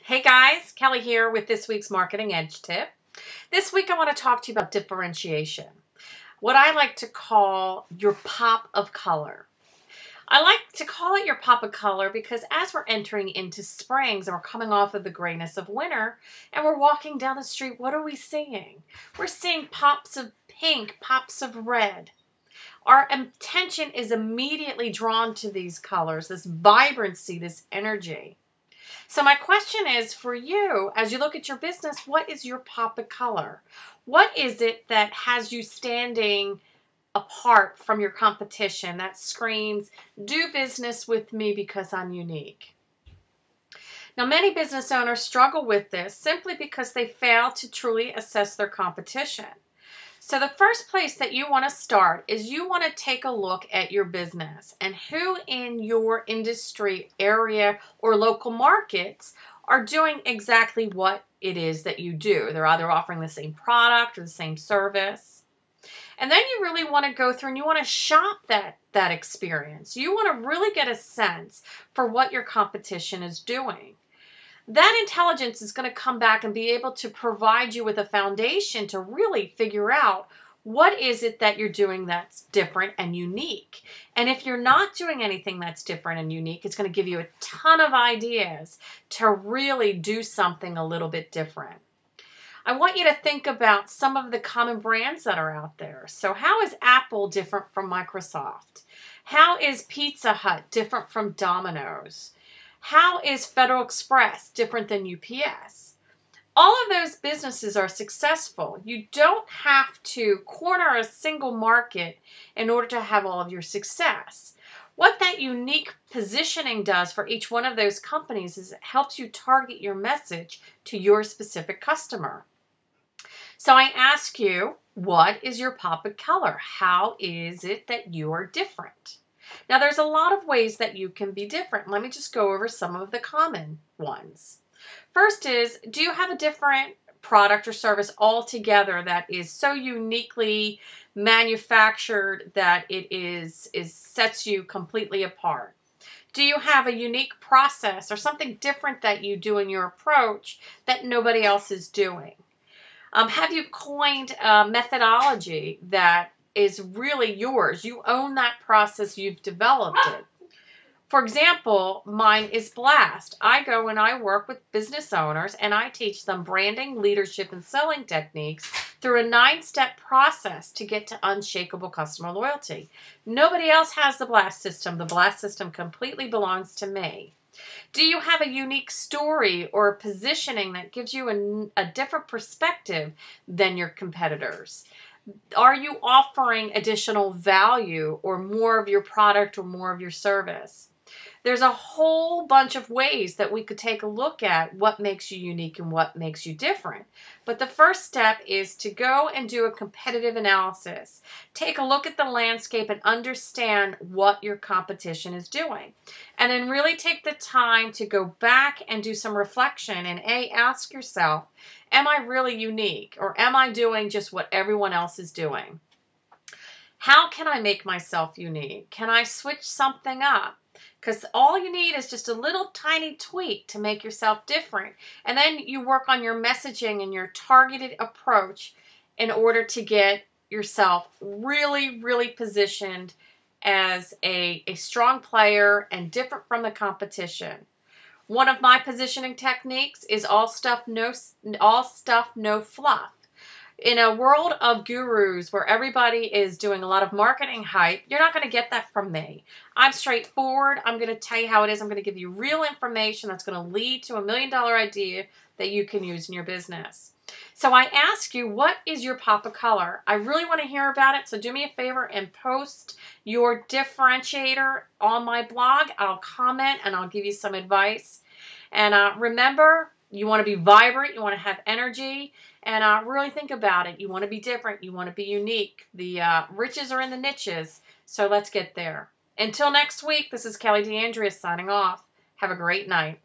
Hey guys, Kelly here with this week's Marketing Edge Tip. This week I want to talk to you about differentiation. What I like to call your pop of color. I like to call it your pop of color because as we're entering into springs and we're coming off of the grayness of winter and we're walking down the street, what are we seeing? We're seeing pops of pink, pops of red. Our attention is immediately drawn to these colors, this vibrancy, this energy. So my question is for you, as you look at your business, what is your pop of color? What is it that has you standing apart from your competition that screams, do business with me because I'm unique? Now, many business owners struggle with this simply because they fail to truly assess their competition. So the first place that you want to start is you want to take a look at your business and who in your industry area or local markets are doing exactly what it is that you do. They're either offering the same product or the same service. And then you really want to go through and you want to shop that experience. You want to really get a sense for what your competition is doing. That intelligence is going to come back and be able to provide you with a foundation to really figure out what is it that you're doing that's different and unique. And if you're not doing anything that's different and unique, it's going to give you a ton of ideas to really do something a little bit different. I want you to think about some of the common brands that are out there. So how is Apple different from Microsoft? How is Pizza Hut different from Domino's? How is Federal Express different than UPS? All of those businesses are successful. You don't have to corner a single market in order to have all of your success. What that unique positioning does for each one of those companies is it helps you target your message to your specific customer. So I ask you, what is your pop of color? How is it that you are different? Now, there's a lot of ways that you can be different. Let me just go over some of the common ones. First is, do you have a different product or service altogether that is so uniquely manufactured that it sets you completely apart? Do you have a unique process or something different that you do in your approach that nobody else is doing? Have you coined a methodology that is really yours? You own that process, you've developed it. For example, mine is Blast. I go and I work with business owners and I teach them branding, leadership, and selling techniques through a 9-step process to get to unshakable customer loyalty. Nobody else has the Blast system. The Blast system completely belongs to me. Do you have a unique story or positioning that gives you a different perspective than your competitors? Are you offering additional value or more of your product or more of your service? There's a whole bunch of ways that we could take a look at what makes you unique and what makes you different. But the first step is to go and do a competitive analysis. Take a look at the landscape and understand what your competition is doing. And then really take the time to go back and do some reflection and ask yourself, am I really unique or am I doing just what everyone else is doing? How can I make myself unique? Can I switch something up? Because all you need is just a little tiny tweak to make yourself different. And then you work on your messaging and your targeted approach in order to get yourself really, really positioned as a strong player and different from the competition. One of my positioning techniques is all stuff, no fluff. In a world of gurus where everybody is doing a lot of marketing hype, you're not going to get that from me. I'm straightforward. I'm going to tell you how it is. I'm going to give you real information that's going to lead to $1 million idea that you can use in your business. So I ask you, what is your pop of color? I really want to hear about it, so do me a favor and post your differentiator on my blog. I'll comment and I'll give you some advice. And remember, you want to be vibrant, you want to have energy, and really think about it. You want to be different, you want to be unique. The riches are in the niches, so let's get there. Until next week, this is Kelly DeAndrea signing off. Have a great night.